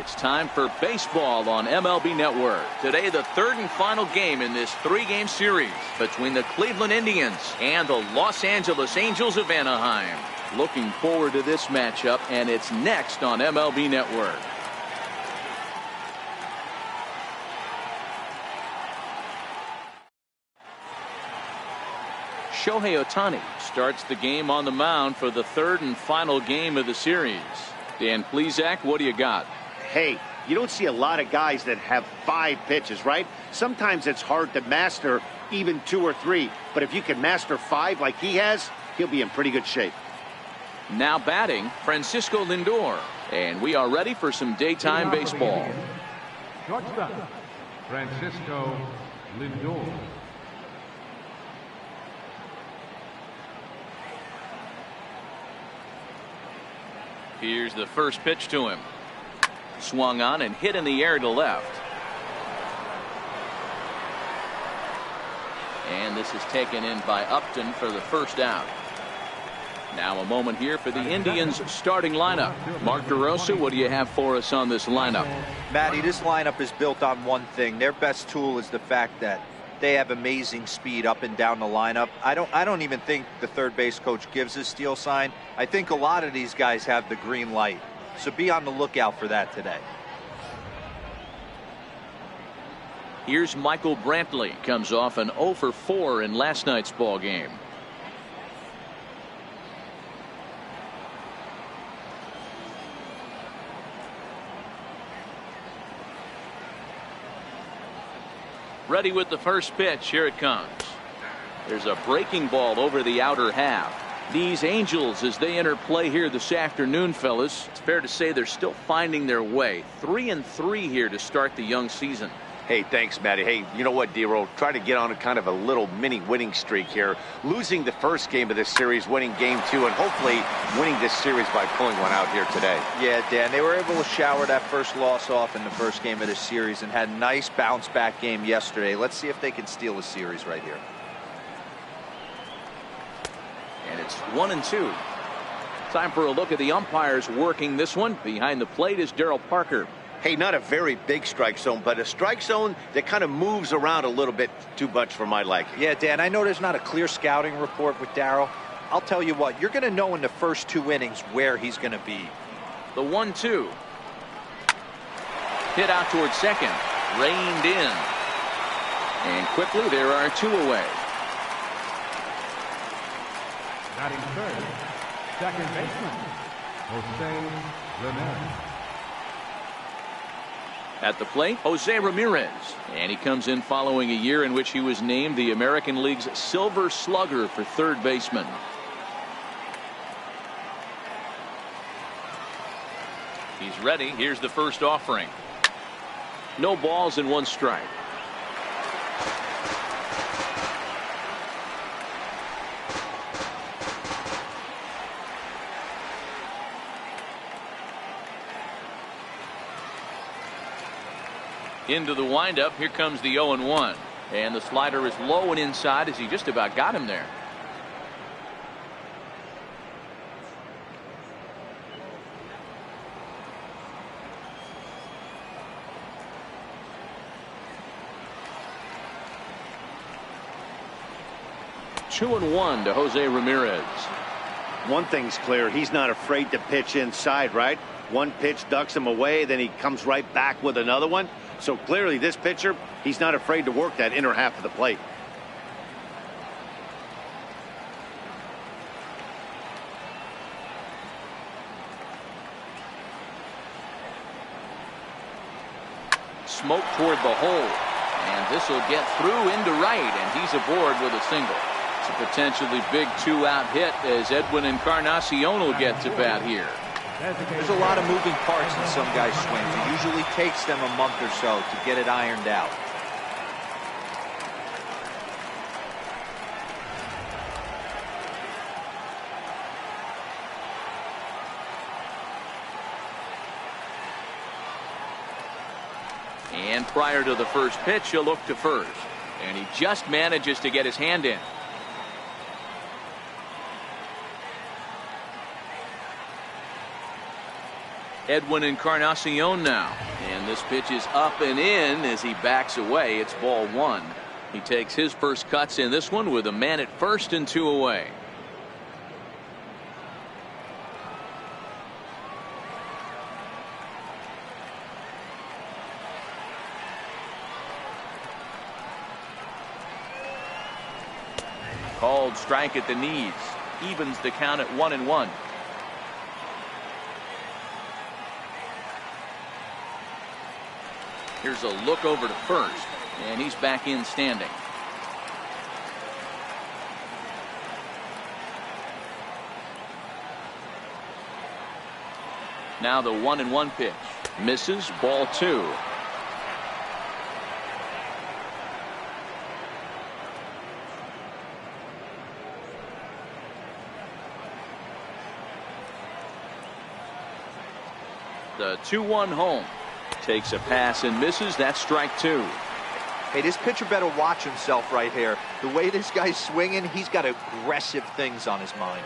It's time for baseball on MLB Network. Today, the third and final game in this three-game series between the Cleveland Indians and the Los Angeles Angels of Anaheim. Looking forward to this matchup, and it's next on MLB Network. Shohei Ohtani starts the game on the mound for the third and final game of the series. Dan Plesac, what do you got? Hey, you don't see a lot of guys that have 5 pitches, right? Sometimes it's hard to master even 2 or 3. But if you can master 5 like he has, he'll be in pretty good shape. Now batting, Francisco Lindor. And we are ready for some daytime baseball. Shortstop, Francisco Lindor. Here's the first pitch to him. Swung on and hit in the air to left. And this is taken in by Upton for the first out. Now a moment here for the Indians starting lineup. Mark DeRosa, what do you have for us on this lineup? Matty, this lineup is built on one thing. Their best tool is the fact that they have amazing speed up and down the lineup. I don't even think the third base coach gives a steal sign. I think a lot of these guys have the green light. So be on the lookout for that today. Here's Michael Brantley. Comes off an 0 for 4 in last night's ball game. Ready with the first pitch. Here it comes. There's a breaking ball over the outer half. These Angels, as they enter play here this afternoon, fellas, it's fair to say they're still finding their way. 3-3 here to start the young season. Hey, thanks, Matty. Hey, you know what, D-Roll? Try to get on a kind of a little mini winning streak here. Losing the first game of this series, winning game 2, and hopefully winning this series by pulling one out here today. Yeah, Dan, they were able to shower that first loss off in the first game of this series and had a nice bounce back game yesterday. Let's see if they can steal a series right here. And it's 1-2. Time for a look at the umpires working this one. Behind the plate is Darryl Parker. Hey, not a very big strike zone, but a strike zone that kind of moves around a little bit too much for my liking. Yeah, Dan, I know there's not a clear scouting report with Darryl. I'll tell you what, you're going to know in the first 2 innings where he's going to be. The 1-2. Hit out towards second. Reined in. And quickly there are 2 away. Batting third, second baseman, Jose Ramirez. At the plate, Jose Ramirez. And he comes in following a year in which he was named the American League's Silver Slugger for third baseman. He's ready. Here's the first offering. No balls and 1 strike. Into the windup. Here comes the 0-1. And the slider is low and inside as he just about got him there. Two and 1 to Jose Ramirez. One thing's clear. He's not afraid to pitch inside, right? One pitch ducks him away, then he comes right back with another one. So clearly this pitcher, he's not afraid to work that inner half of the plate. Smoke toward the hole. And this will get through into right, and he's aboard with a single. It's a potentially big 2-out hit as Edwin Encarnacion will get to bat here. There's a lot of moving parts in some guys' swings. It usually takes them a month or so to get it ironed out. And prior to the first pitch, he'll look to first. And he just manages to get his hand in. Edwin Encarnacion now. And this pitch is up and in as he backs away. It's ball one. He takes his first cuts in this one with a man at first and 2 away. Called strike at the knees. Evens the count at 1-1. Here's a look over to first, and he's back in standing. Now the 1-1 pitch. Misses, ball 2. The 2-1 home. Takes a pass and misses. That's strike 2. Hey, this pitcher better watch himself right here. The way this guy's swinging, he's got aggressive things on his mind.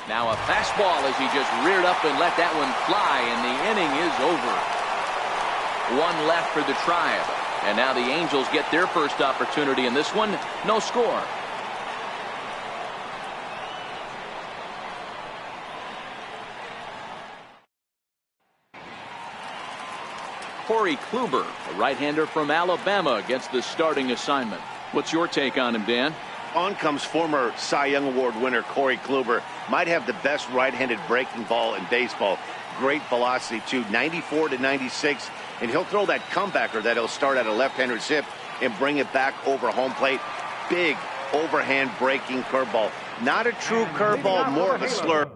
Now a fastball as he just reared up and let that one fly, and the inning is over. 1 left for the Tribe. And now the Angels get their first opportunity in this one. No score. Kluber, a right-hander from Alabama, gets the starting assignment. What's your take on him, Dan? On comes former Cy Young Award winner Kluber. Might have the best right-handed breaking ball in baseball. Great velocity too, 94 to 96, and he'll throw that comebacker that he'll start at a left-hander's hip and bring it back over home plate. Big overhand breaking curveball. Not a true curveball, more of a slur.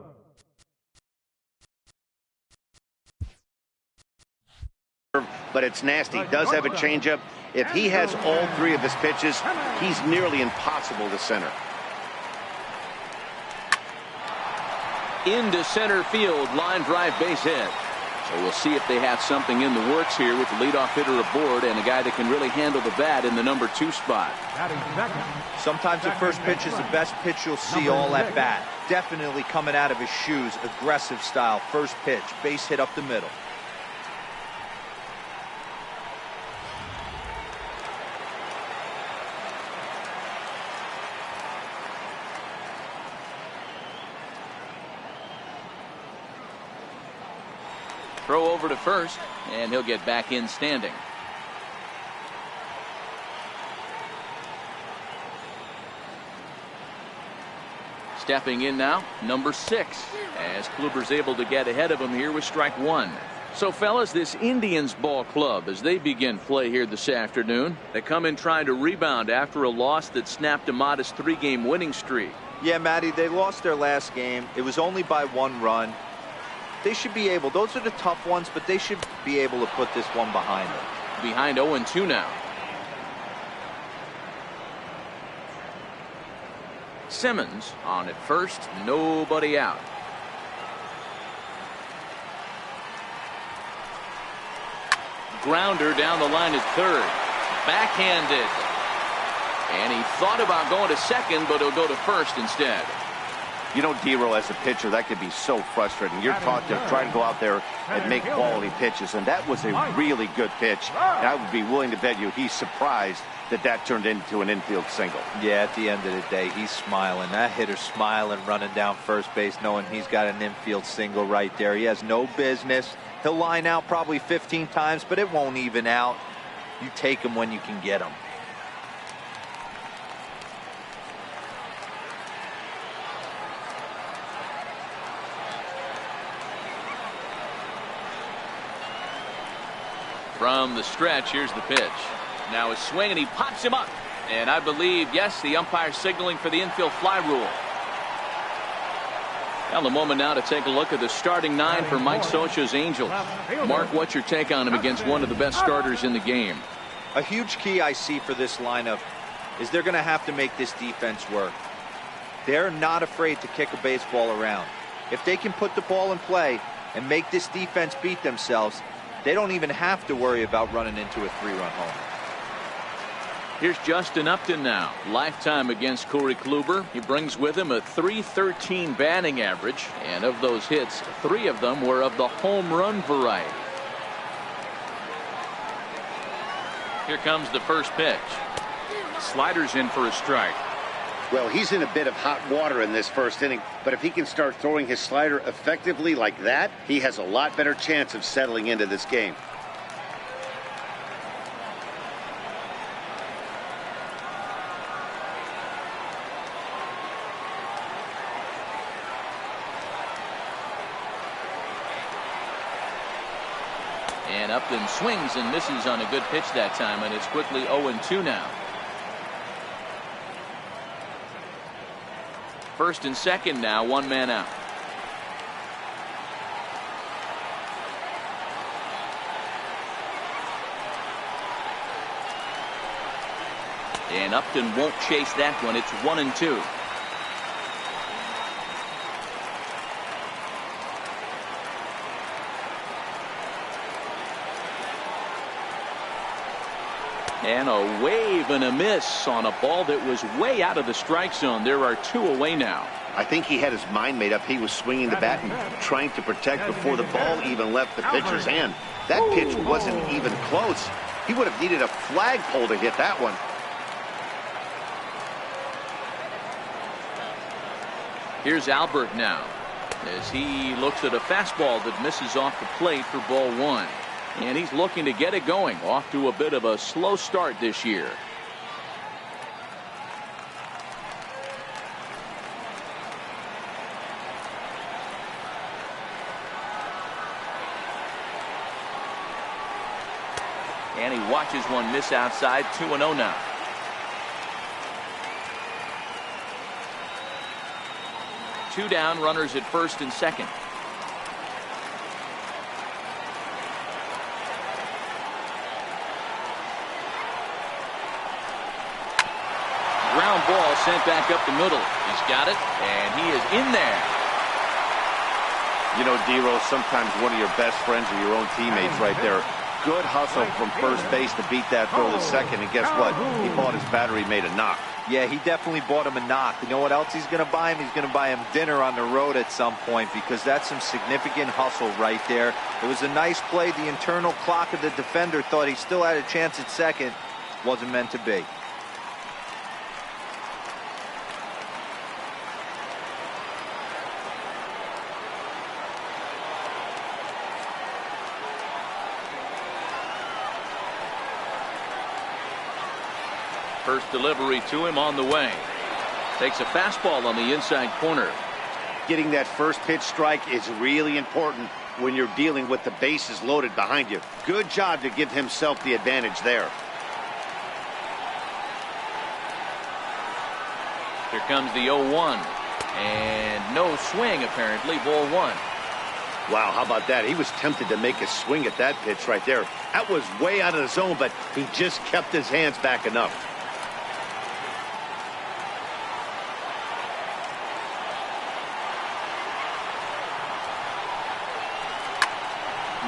But it's nasty. Does have a changeup. If he has all 3 of his pitches, he's nearly impossible to center. Into center field, line drive, base hit. So we'll see if they have something in the works here with the leadoff hitter aboard and a guy that can really handle the bat in the number 2 spot. Sometimes the first pitch is the best pitch you'll see all at bat. Definitely coming out of his shoes, aggressive style. First pitch, base hit up the middle. Throw over to first, and he'll get back in standing. Stepping in now, number 6, as Kluber's able to get ahead of him here with strike 1. So, fellas, this Indians ball club, as they begin play here this afternoon, they come in trying to rebound after a loss that snapped a modest 3-game winning streak. Yeah, Matty, they lost their last game. It was only by 1 run. They should be able, those are the tough ones, but they should be able to put this one behind them. Behind 0-2 now. Simmons on at first, nobody out. Grounder down the line at third. Backhanded. And he thought about going to second, but he'll go to first instead. You know, D-Roll, as a pitcher, that could be so frustrating. You're taught to try to go out there and make quality pitches, and that was a really good pitch. And I would be willing to bet you he's surprised that that turned into an infield single. Yeah, at the end of the day, he's smiling. That hitter's smiling, running down first base, knowing he's got an infield single right there. He has no business. He'll line out probably 15 times, but it won't even out. You take him when you can get him. From the stretch, here's the pitch. Now a swing, and he pops him up. And I believe, yes, the umpire signaling for the infield fly rule. Now the moment now to take a look at the starting 9 for Mike Scioscia's Angels. Mark, what's your take on him against one of the best starters in the game? A huge key I see for this lineup is they're going to have to make this defense work. They're not afraid to kick a baseball around. If they can put the ball in play and make this defense beat themselves, they don't even have to worry about running into a 3-run home. Here's Justin Upton now. Lifetime against Corey Kluber. He brings with him a .313 batting average, and of those hits, 3 of them were of the home run variety. Here comes the first pitch. Sliders in for a strike. Well, he's in a bit of hot water in this first inning, but if he can start throwing his slider effectively like that, he has a lot better chance of settling into this game. And Upton swings and misses on a good pitch that time, and it's quickly 0-2 now. First and second now, 1 man out. And Upton won't chase that one. It's 1-2. And a wave and a miss on a ball that was way out of the strike zone. There are 2 away now. I think he had his mind made up. He was swinging the bat and trying to protect before the ball even left the pitcher's hand. That pitch wasn't even close. He would have needed a flagpole to hit that one. Here's Albert now as he looks at a fastball that misses off the plate for ball 1. And he's looking to get it going. Off to a bit of a slow start this year. And he watches one miss outside. 2-0 now. Two down, runners at first and second. Ground ball sent back up the middle. He's got it, and he is in there. You know, D-Rose, sometimes one of your best friends are your own teammates right there. Good hustle from first base to beat that throw to second, and guess what? He bought his battery made a knock. Yeah, he definitely bought him a knock. You know what else he's going to buy him? He's going to buy him dinner on the road at some point, because that's some significant hustle right there. It was a nice play. The internal clock of the defender thought he still had a chance at second. Wasn't meant to be. First delivery to him on the way. Takes a fastball on the inside corner. Getting that first pitch strike is really important when you're dealing with the bases loaded behind you. Good job to give himself the advantage there. Here comes the 0-1. And no swing, apparently. Ball 1. Wow, how about that? He was tempted to make a swing at that pitch right there. That was way out of the zone, but he just kept his hands back enough.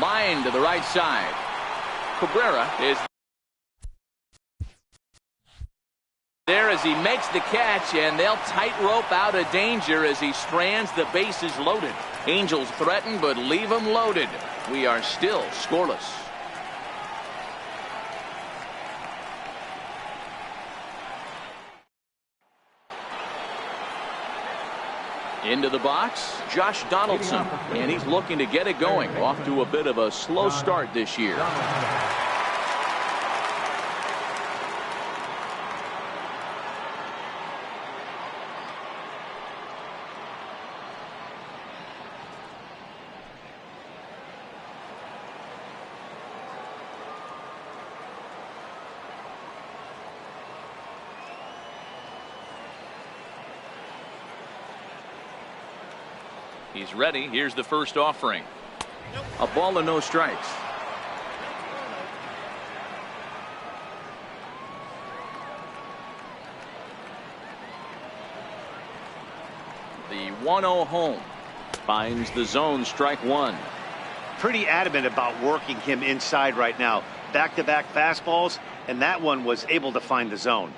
Line to the right side. Cabrera is there as he makes the catch, and they'll tightrope out of danger as he strands the bases loaded. Angels threaten, but leave them loaded. We are still scoreless. Into the box, Josh Donaldson, and he's looking to get it going. Off to a bit of a slow start this year. He's ready. Here's the first offering. A ball and no strikes. The 1-0 home. Finds the zone, strike 1. Pretty adamant about working him inside right now. back-to-back fastballs, and that one was able to find the zone.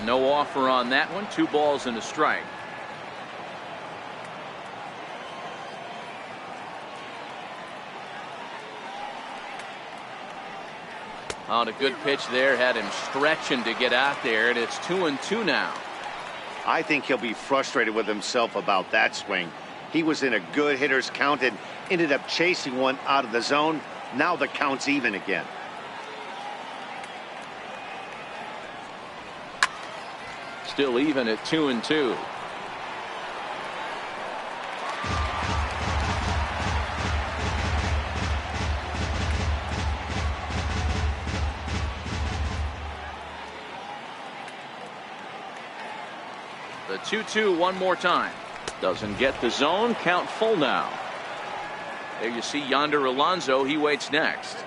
No offer on that one. 2 balls and a strike. On a good pitch there, had him stretching to get out there, and it's 2-2 now. I think he'll be frustrated with himself about that swing. He was in a good hitter's count and ended up chasing one out of the zone. Now the count's even again. Still even at 2-2. The 2-2 one more time. Doesn't get the zone. Count full now. There you see Yonder Alonso. He waits next.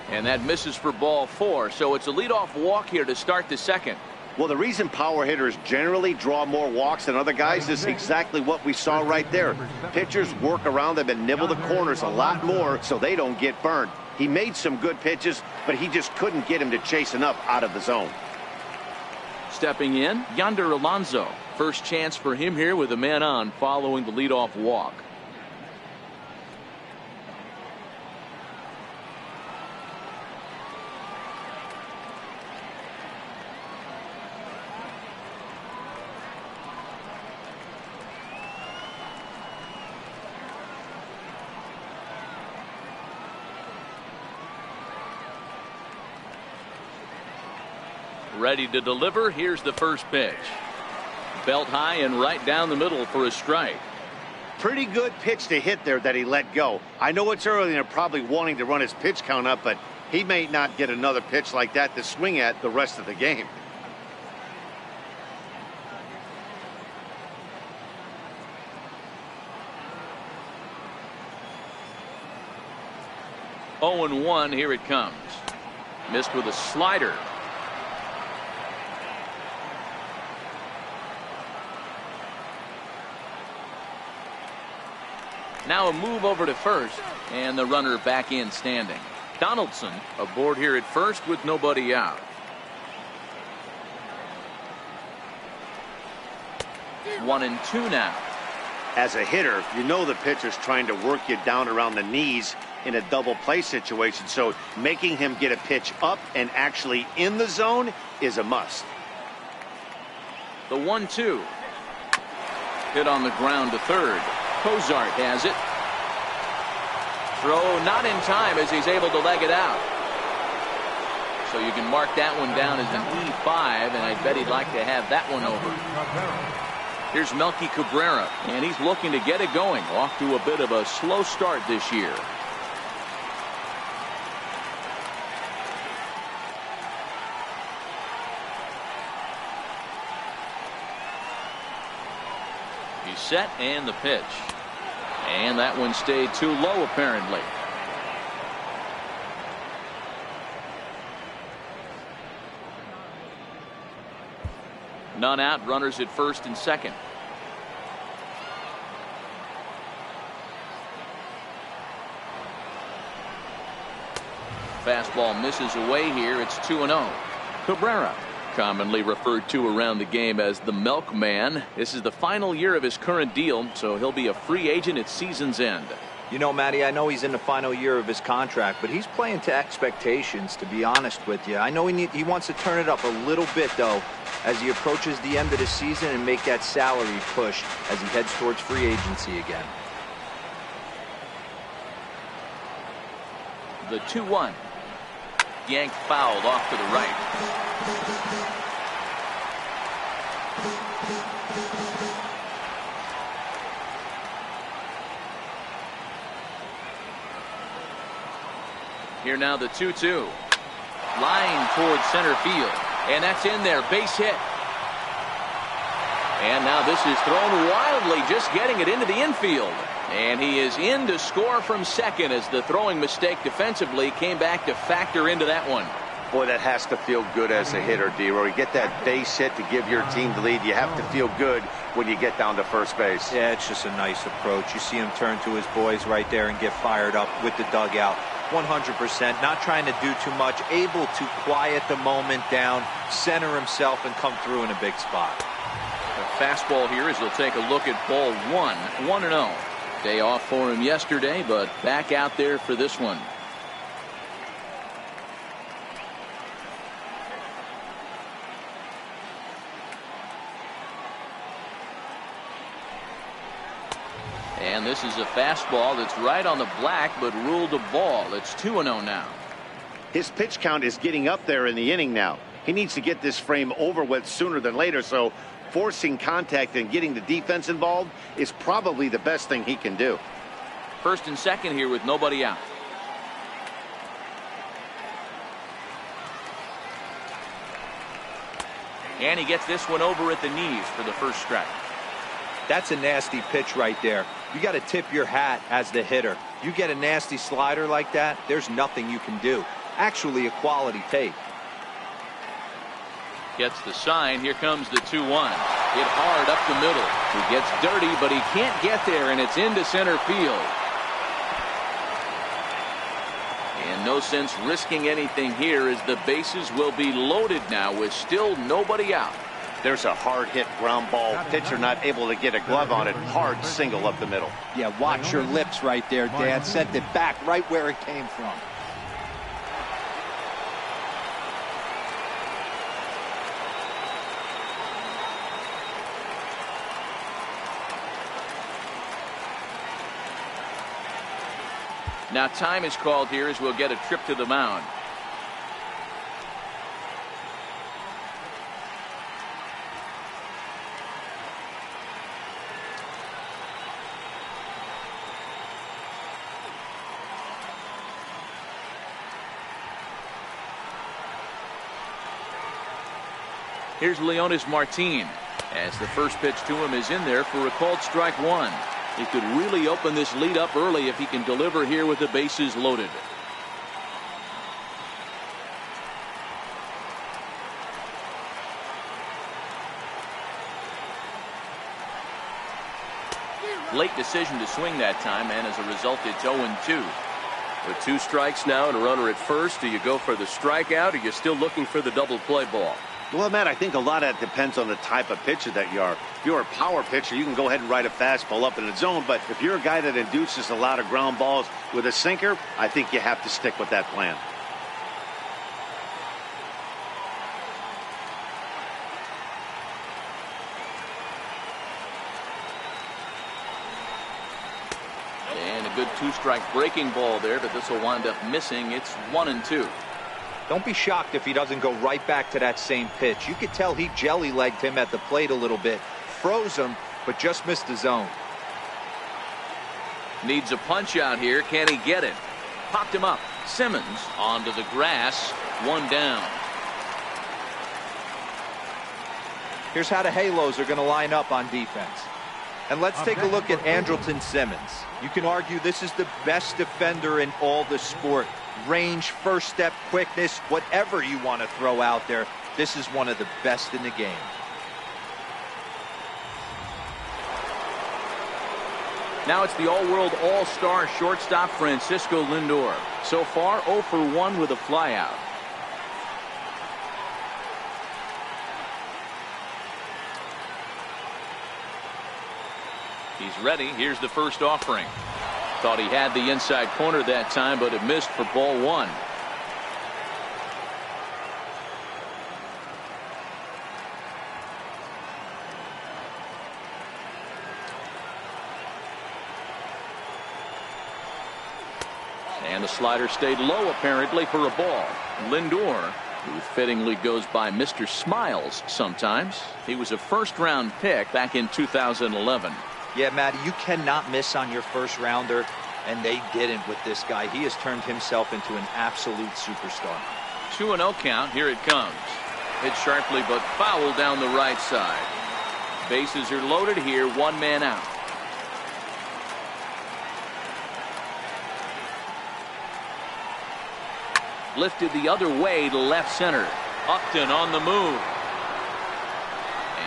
And that misses for ball 4. So it's a leadoff walk here to start the second. Well, the reason power hitters generally draw more walks than other guys is exactly what we saw right there. Pitchers work around them and nibble the corners a lot more so they don't get burned. He made some good pitches, but he just couldn't get him to chase enough out of the zone. Stepping in, Yonder Alonso. First chance for him here with a man on following the leadoff walk. Ready to deliver. Here's the first pitch. Belt high and right down the middle for a strike. Pretty good pitch to hit there that he let go. I know it's early and they're probably wanting to run his pitch count up, but he may not get another pitch like that to swing at the rest of the game. Oh, 0-1. Here it comes. Missed with a slider. Now a move over to first, and the runner back in standing. Donaldson aboard here at first with nobody out. 1-2 now. As a hitter, you know the pitcher's trying to work you down around the knees in a double play situation, so making him get a pitch up and actually in the zone is a must. The 1-2. Hit on the ground to third. Cozart has it. Throw not in time as he's able to leg it out. So you can mark that one down as an E5, and I bet he'd like to have that one over. Here's Melky Cabrera, and he's looking to get it going. Off to a bit of a slow start this year. He's set, and the pitch. And that one stayed too low, apparently. None out, runners at first and second. Fastball misses away here. It's 2-0. Cabrera, commonly referred to around the game as the milkman. This is the final year of his current deal, so he'll be a free agent at season's end. You know, Matty, I know he's in the final year of his contract, but he's playing to expectations, to be honest with you. I know he wants to turn it up a little bit, though, as he approaches the end of the season and make that salary push as he heads towards free agency again. The 2-1. Yanked fouled off to the right. Here now the 2-2. Line towards center field. And that's in there. Base hit. And now this is thrown wildly, just getting it into the infield. And he is in to score from second as the throwing mistake defensively came back to factor into that one. Boy, that has to feel good as a hitter, D-Roy. You get that base hit to give your team the lead. You have to feel good when you get down to first base. Yeah, it's just a nice approach. You see him turn to his boys right there and get fired up with the dugout. 100%, not trying to do too much, able to quiet the moment down, center himself, and come through in a big spot. The fastball here as he'll take a look at ball 1-0. Day off for him yesterday, but back out there for this one. And this is a fastball that's right on the black, but ruled a ball. It's 2-0 now. His pitch count is getting up there in the inning now. He needs to get this frame over with sooner than later, so forcing contact and getting the defense involved is probably the best thing he can do. First and second here with nobody out. And he gets this one over at the knees for the first strike. That's a nasty pitch right there. You got to tip your hat as the hitter. You get a nasty slider like that, there's nothing you can do. Actually a quality take. Gets the sign. Here comes the 2-1. Hit hard up the middle. He gets dirty, but he can't get there, and it's into center field. And no sense risking anything here as the bases will be loaded now with still nobody out. There's a hard hit ground ball. Pitcher not able to get a glove on it. Hard single up the middle. Yeah, watch your lips right there, Dan. Sent it back right where it came from. Now time is called here as we'll get a trip to the mound. Here's Leonis Martin as the first pitch to him is in there for a called strike one. He could really open this lead up early if he can deliver here with the bases loaded. Late decision to swing that time, and as a result it's 0-2. With 2 strikes now and a runner at first, do you go for the strikeout or are you still looking for the double play ball? Well, Matt, I think a lot of that depends on the type of pitcher that you are. If you're a power pitcher, you can go ahead and ride a fastball up in the zone. But if you're a guy that induces a lot of ground balls with a sinker, I think you have to stick with that plan. And a good 2-strike breaking ball there, but this will wind up missing. It's 1-2. Don't be shocked if he doesn't go right back to that same pitch. You could tell he jelly-legged him at the plate a little bit. Froze him, but just missed the zone. Needs a punch out here. Can he get it? Popped him up. Simmons onto the grass. 1 down. Here's how the Halos are going to line up on defense. And let's take a look at Andrelton Simmons. You can argue this is the best defender in all the sport. Range, first step, quickness, whatever you want to throw out there, this is one of the best in the game. Now it's the all-world all-star shortstop Francisco Lindor. So far 0 for 1 with a flyout. He's ready. Here's the first offering. Thought he had the inside corner that time, but it missed for ball 1. And the slider stayed low apparently for a ball. Lindor, who fittingly goes by Mr. Smiles sometimes. He was a first-round pick back in 2011. Yeah, Matty, you cannot miss on your first rounder, and they didn't with this guy. He has turned himself into an absolute superstar. 2-0 count. Here it comes. Hit sharply but foul down the right side. Bases are loaded here, one man out. Lifted the other way to left center. Upton on the move.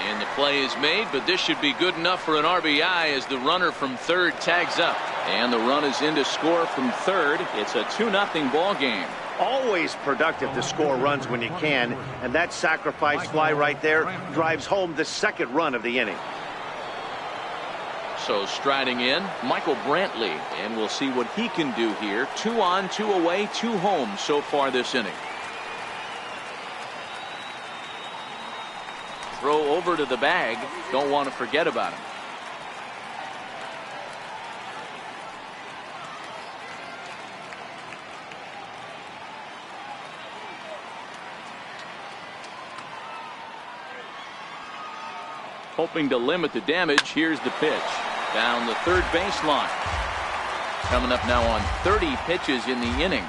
And the play is made, but this should be good enough for an RBI as the runner from third tags up. And the run is in to score from third. It's a 2-0 ball game. Always productive to score runs when you can, and that sacrifice fly right there drives home the second run of the inning. So striding in, Michael Brantley, and we'll see what he can do here. 2 on, 2 away, 2 home so far this inning. Throw over to the bag. Don't want to forget about him. Hoping to limit the damage. Here's the pitch. Down the third baseline. Coming up now on 30 pitches in the inning.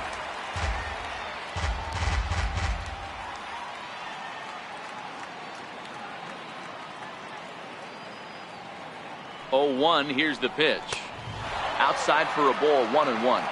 Oh, 1. Here's the pitch. Outside for a ball, 1-1.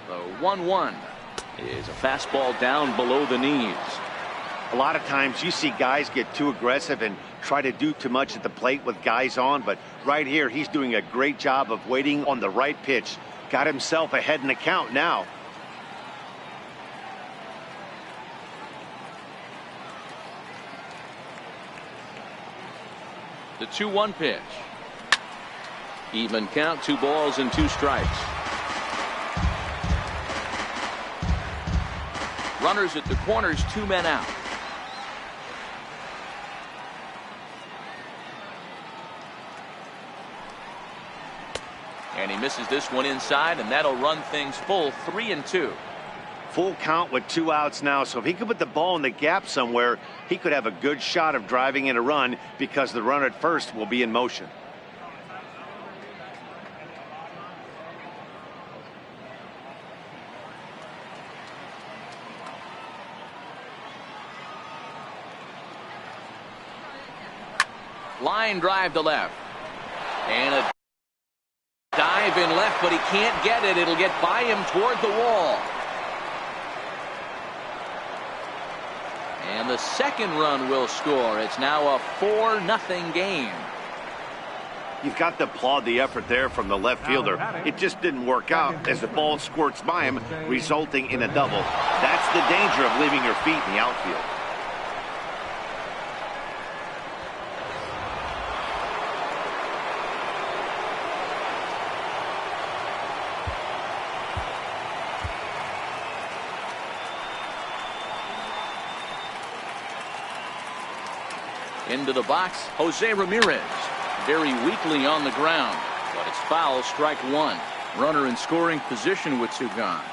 The 1-1 is a fastball down below the knees. A lot of times you see guys get too aggressive and try to do too much at the plate with guys on, but right here he's doing a great job of waiting on the right pitch. Got himself ahead in the count now. The 2-1 pitch. Even count, 2 balls and 2 strikes. Runners at the corners, 2 men out. And he misses this one inside, and that'll run things full, 3-2. Full count with 2 outs now, so if he could put the ball in the gap somewhere, he could have a good shot of driving in a run because the runner at first will be in motion. Line drive to left. And a dive in left, but he can't get it. It'll get by him toward the wall. And the second run will score. It's now a 4-0 game. You've got to applaud the effort there from the left fielder. It just didn't work out as the ball squirts by him, resulting in a double. That's the danger of leaving your feet in the outfield. Into the box, Jose Ramirez. Very weakly on the ground, but it's foul, strike 1. Runner in scoring position with 2 gone.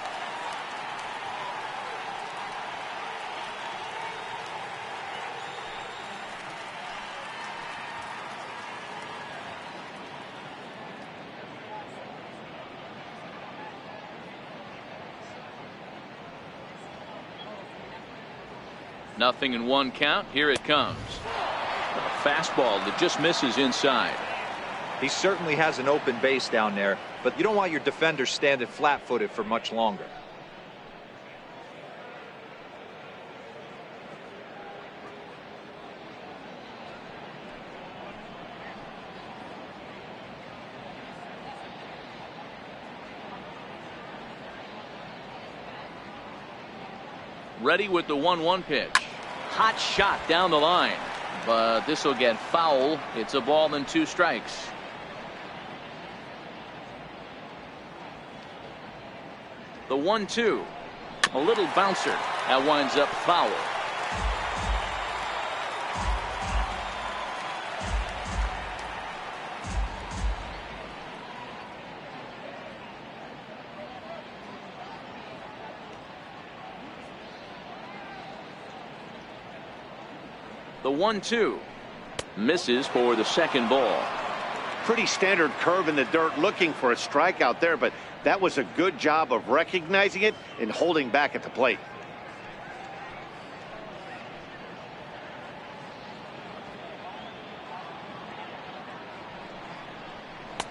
Nothing in 1 count. Here it comes. A fastball that just misses inside. He certainly has an open base down there, but you don't want your defender standing flat-footed for much longer. Ready with the 1-1 pitch. Hot shot down the line, but this will get foul. It's a ball and 2 strikes. The 1-2, a little bouncer that winds up foul. The 1-2 misses for the second ball. Pretty standard curve in the dirt, looking for a strikeout there, but that was a good job of recognizing it and holding back at the plate.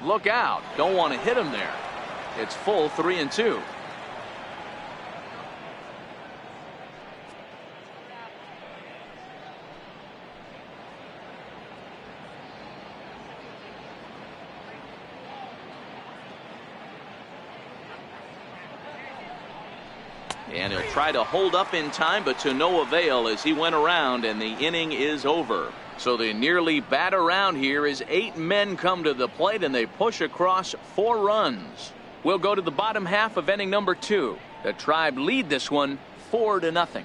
Look out. Don't want to hit him there. It's full 3-2. And he'll try to hold up in time, but to no avail as he went around and the inning is over. So they nearly bat around here as 8 men come to the plate and they push across 4 runs. We'll go to the bottom half of inning number 2. The Tribe lead this one 4-0.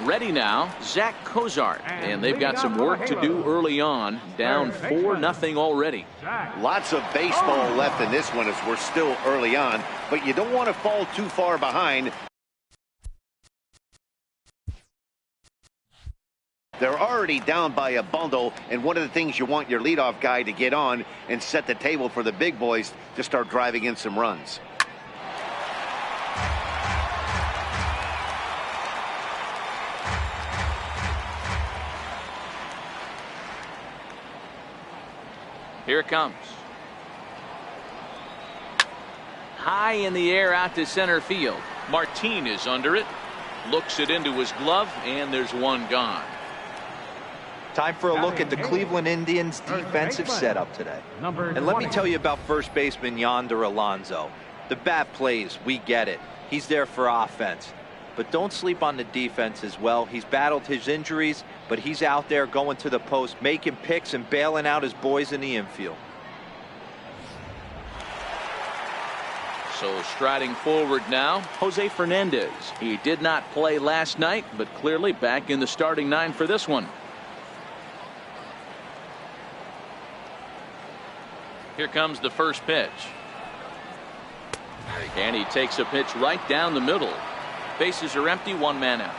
Ready now, Zach Cozart, and they've got some work to do early on, down 4-0 already. Lots of baseball left in this one as we're still early on, but you don't want to fall too far behind. They're already down by a bundle, and one of the things you want your leadoff guy to get on and set the table for the big boys to start driving in some runs. Here it comes. High in the air out to center field. Martin is under it. Looks it into his glove, and there's one gone. Time for a look at the Cleveland Indians' defensive setup today. And let me tell you about first baseman Yonder Alonso. The bat plays, we get it. He's there for offense. But don't sleep on the defense as well. He's battled his injuries, but he's out there going to the post, making picks and bailing out his boys in the infield. So striding forward now, Jose Fernandez. He did not play last night, but clearly back in the starting 9 for this one. Here comes the first pitch. And he takes a pitch right down the middle. Bases are empty, 1 man out.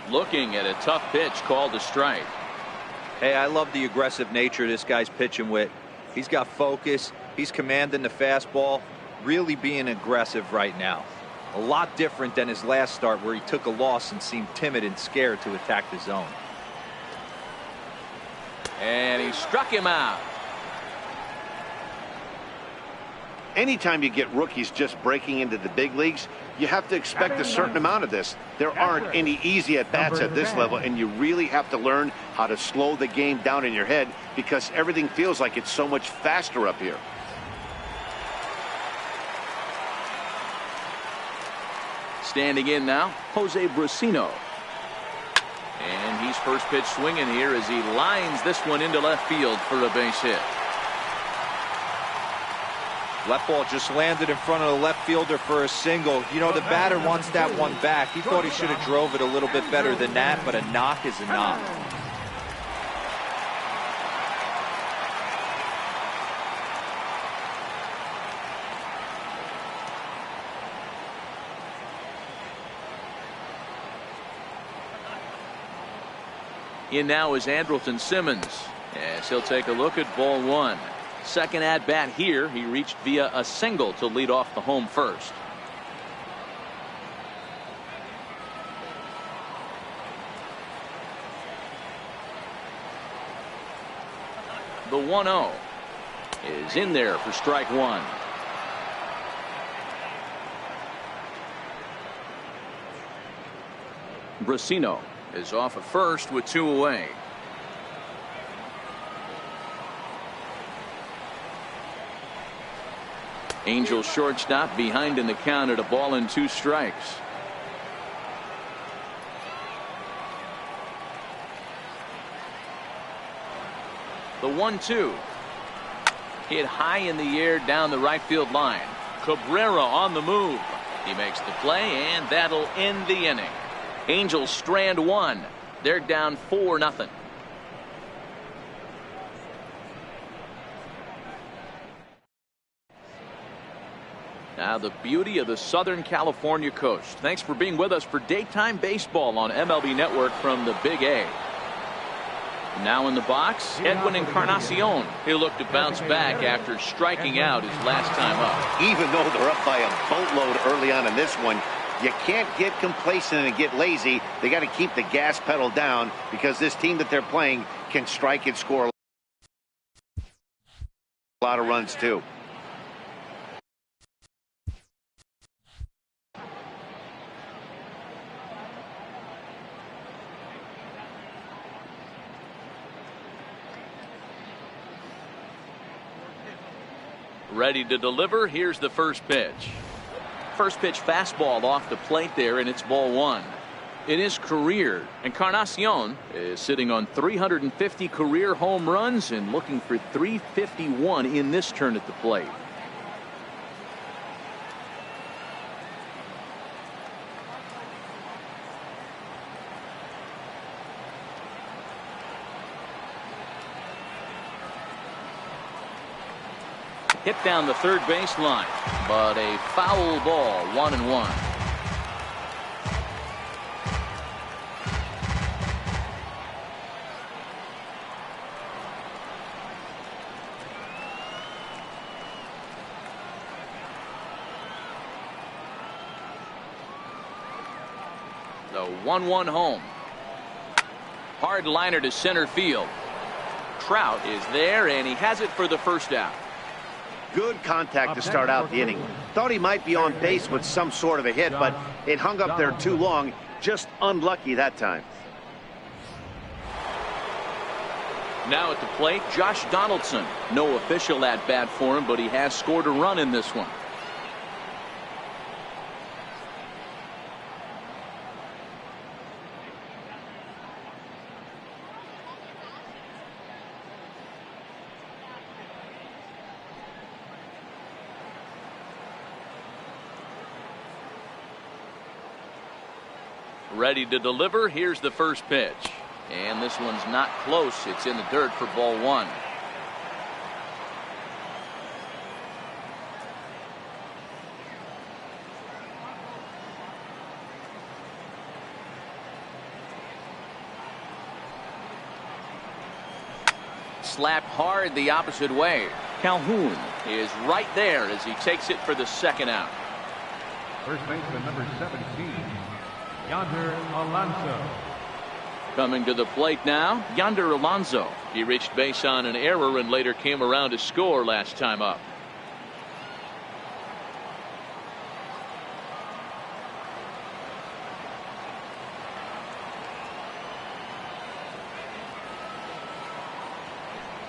Looking at a tough pitch called a strike. Hey, I love the aggressive nature this guy's pitching with. He's got focus. He's commanding the fastball. Really being aggressive right now. A lot different than his last start where he took a loss and seemed timid and scared to attack the zone. And he struck him out. Anytime you get rookies just breaking into the big leagues, you have to expect a certain amount of this. There aren't any easy at-bats at this level, and you really have to learn how to slow the game down in your head because everything feels like it's so much faster up here. Standing in now, Jose Brusino. And he's first pitch swinging here as he lines this one into left field for a base hit. Left ball just landed in front of the left fielder for a single. You know, the batter wants that one back. He thought he should have drove it a little bit better than that, but a knock is a knock. In now is Andrelton Simmons as he'll take a look at ball 1. Second at bat here. He reached via a single to lead off the home first. The 1-0 is in there for strike 1. Brusino is off at first with 2 away. Angels shortstop behind in the count at a ball and 2 strikes. The 1-2 hit high in the air down the right field line. Cabrera on the move. He makes the play, and that'll end the inning. Angels strand 1. They're down 4-0. Now the beauty of the Southern California coast. Thanks for being with us for daytime baseball on MLB Network from the Big A. Now in the box, Edwin Encarnacion. He'll look to bounce back after striking out his last time up. Even though they're up by a boatload early on in this one, you can't get complacent and get lazy. They got to keep the gas pedal down because this team that they're playing can strike and score a lot of runs too. Ready to deliver. Here's the first pitch. First pitch fastball off the plate there, and it's ball one. In his career, Encarnacion is sitting on 350 career home runs and looking for 351 in this turn at the plate. Hit down the third baseline, but a foul ball, 1-1. The 1-1 home. Hard liner to center field. Trout is there, and he has it for the first out. Good contact to start out the inning. Thought he might be on base with some sort of a hit, but it hung up there too long. Just unlucky that time. Now at the plate, Josh Donaldson. No official at bat for him, but he has scored a run in this one. Ready to deliver. Here's the first pitch. And this one's not close. It's in the dirt for ball one. Slapped hard the opposite way. Calhoun is right there as he takes it for the second out. First baseman number 17, Yonder Alonso. Coming to the plate now, Yonder Alonso. He reached base on an error and later came around to score last time up.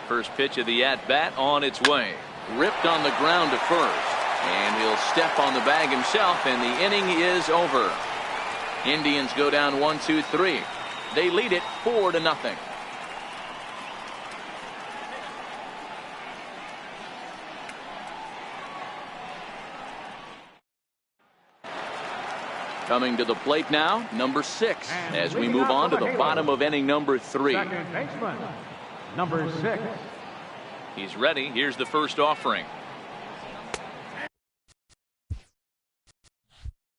First pitch of the at-bat on its way. Ripped on the ground to first. And he'll step on the bag himself, and the inning is over. Indians go down 1-2-3. They lead it 4-0. Coming to the plate now, number 6, as we move on to the bottom of inning number 3. Second baseman, number 6. He's ready. Here's the first offering.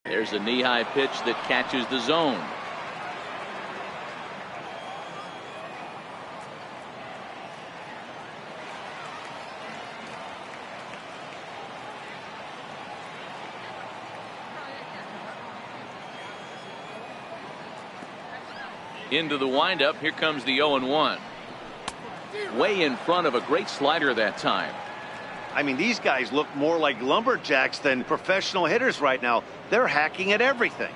There's a knee-high pitch that catches the zone. Into the windup. Here comes the 0-1. Way in front of a great slider that time. I mean, these guys look more like lumberjacks than professional hitters right now. They're hacking at everything.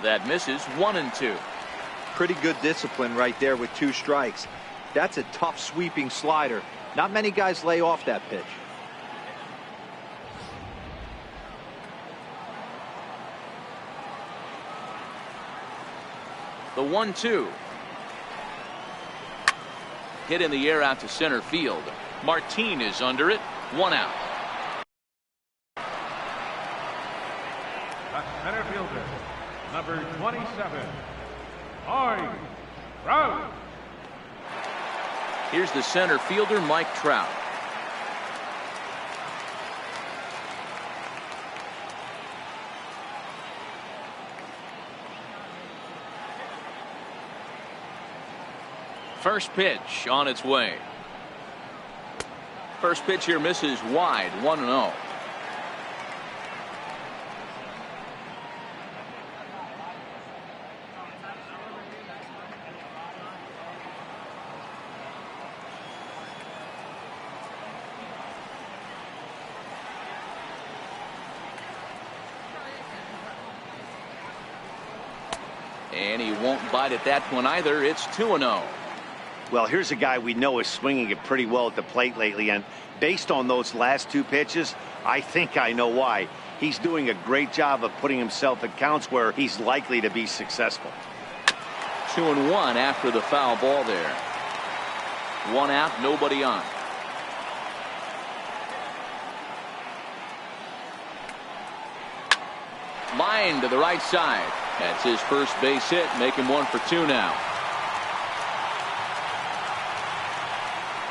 That misses. 1-2. Pretty good discipline right there with 2 strikes. That's a tough sweeping slider. Not many guys lay off that pitch. The 1-2. Hit in the air out to center field. Martin is under it. 1 out. The center fielder, Number 27, Mike Trout. Here's the center fielder, Mike Trout. First pitch on its way. First pitch here misses wide, 1-0. And he won't bite at that one either. It's 2-0. Well, here's a guy we know is swinging it pretty well at the plate lately, and based on those last two pitches, I think I know why. He's doing a great job of putting himself at counts where he's likely to be successful. 2-1 after the foul ball there. One out, nobody on. Line to the right side. That's his first base hit, making 1 for 2 now.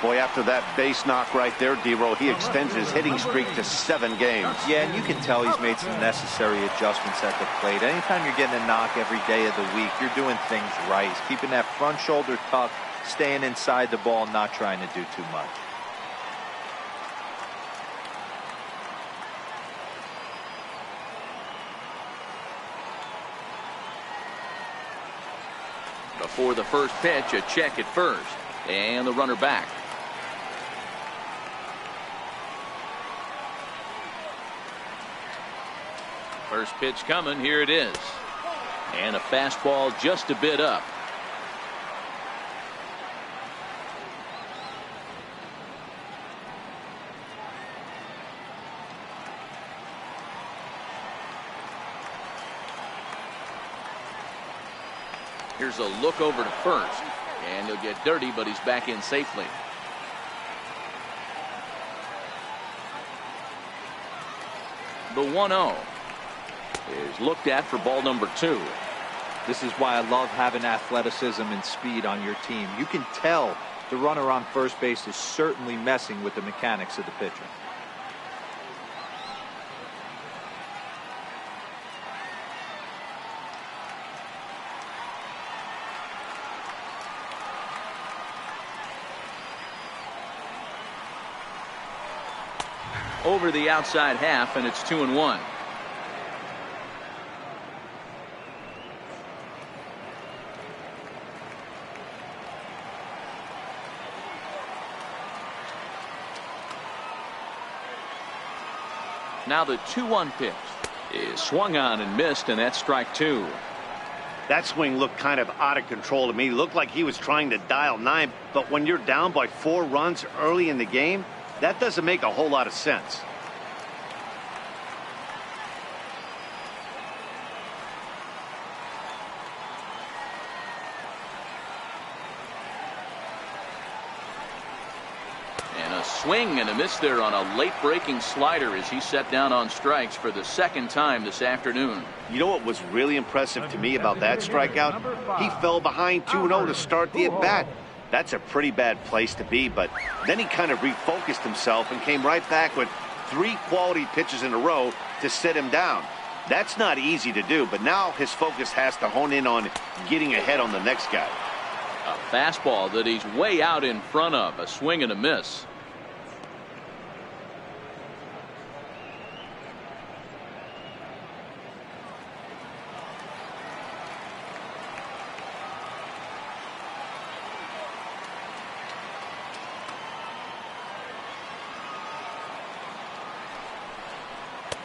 Boy, after that base knock right there, D-Roll, he extends his hitting streak to 7 games. Yeah, and you can tell he's made some necessary adjustments at the plate. Anytime you're getting a knock every day of the week, you're doing things right. He's keeping that front shoulder tucked, staying inside the ball, not trying to do too much. Before the first pitch, a check at first. And the runner back. First pitch coming. Here it is. And a fastball just a bit up. Here's a look over to first. And he'll get dirty, but he's back in safely. The 1-0 is looked at for ball number 2. This is why I love having athleticism and speed on your team. You can tell the runner on first base is certainly messing with the mechanics of the pitcher. Over the outside half, and it's 2-1. Now the 2-1 pitch is swung on and missed, and that's strike 2. That swing looked kind of out of control to me. It looked like he was trying to dial 9, but when you're down by 4 runs early in the game, that doesn't make a whole lot of sense. And a swing and a miss there on a late breaking slider as he set down on strikes for the second time this afternoon. You know what was really impressive to me about that strikeout? He fell behind 2-0 to start the at-bat. That's a pretty bad place to be, but then he kind of refocused himself and came right back with 3 quality pitches in a row to sit him down. That's not easy to do, but now his focus has to hone in on getting ahead on the next guy. A fastball that he's way out in front of. A swing and a miss.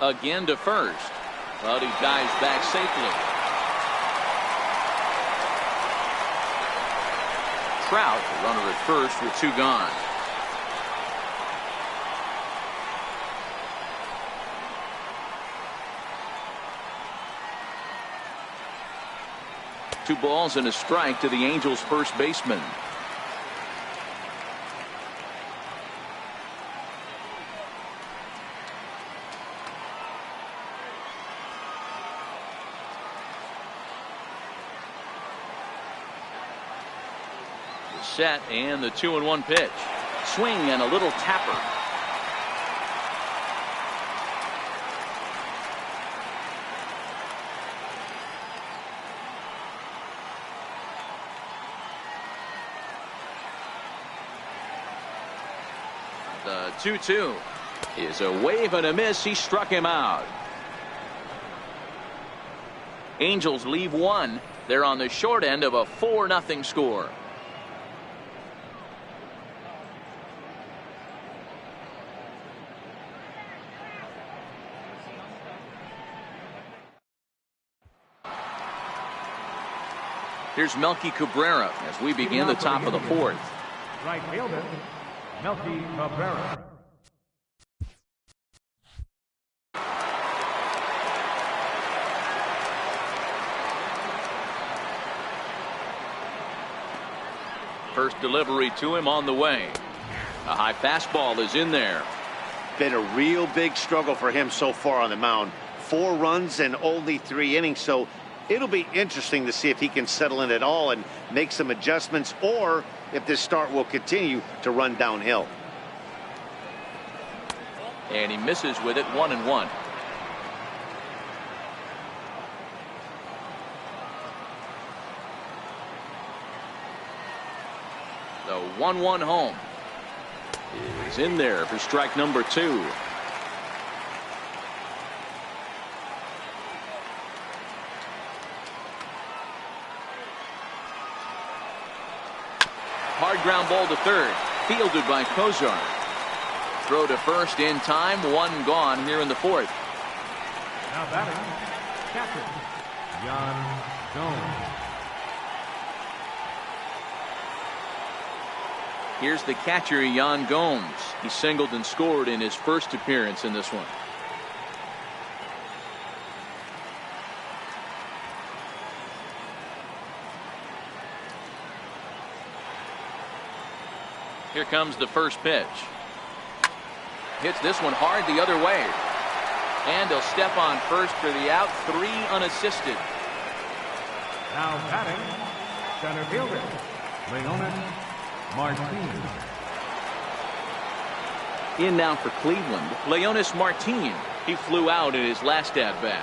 Again to first, but he dives back safely. Trout, the runner at first with 2 gone. Two balls and a strike to the Angels' first baseman. set, and the 2-1 pitch. Swing and a little tapper. The 2-2 is a wave and a miss. He struck him out. Angels leave one. They're on the short end of a 4-0 score. Here's Melky Cabrera as we begin the top of the fourth. Right fielder, Melky Cabrera. First delivery to him on the way. A high fastball is in there. Been a real big struggle for him so far on the mound. 4 runs and only 3 innings, so it'll be interesting to see if he can settle in at all and make some adjustments, or if this start will continue to run downhill. And he misses with it. 1-1. The 1-1 home is in there for strike number 2. Hard ground ball to third, fielded by Kozar. Throw to first in time. 1 gone here in the fourth. Now batting, catcher, Yan Gomes. Here's the catcher, Yan Gomes. He singled and scored in his first appearance in this one. Here comes the first pitch. Hits this one hard the other way. And he'll step on first for the out. 3 unassisted. Now batting, center fielder, Leonard Martin. In now for Cleveland, Leonis Martin. He flew out in his last at bat.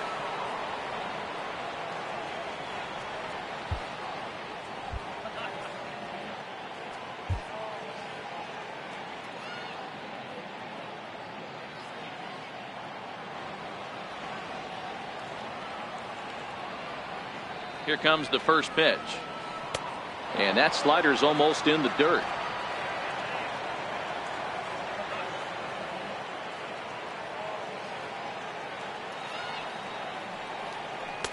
Here comes the first pitch. And that slider's almost in the dirt.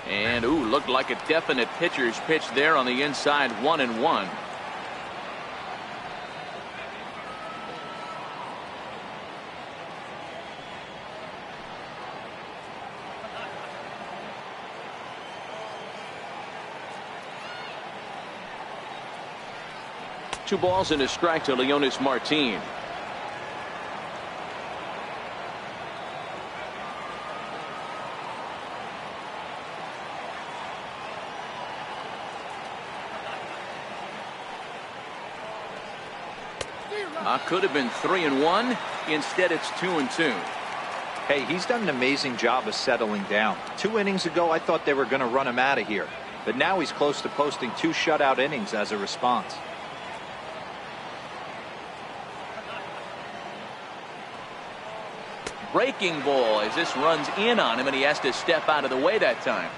And ooh, looked like a definite pitcher's pitch there on the inside. 1-1. Two balls and a strike to Leonis Martin. Could have been 3-1. Instead, it's 2-2. Hey, he's done an amazing job of settling down. 2 innings ago, I thought they were going to run him out of here. But now he's close to posting 2 shutout innings as a response. Breaking ball as this runs in on him, and he has to step out of the way that time.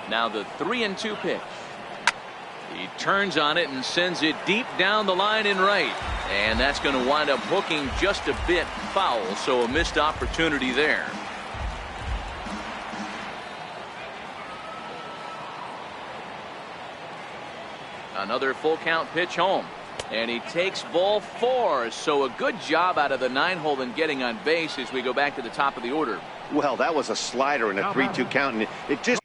Now the 3-2 pitch. He turns on it and sends it deep down the line in right. And that's going to wind up hooking just a bit foul, so a missed opportunity there. Another full count pitch home. And he takes ball 4. So a good job out of the 9-hole in getting on base as we go back to the top of the order. Well, that was a slider in a 3-2 count, and it just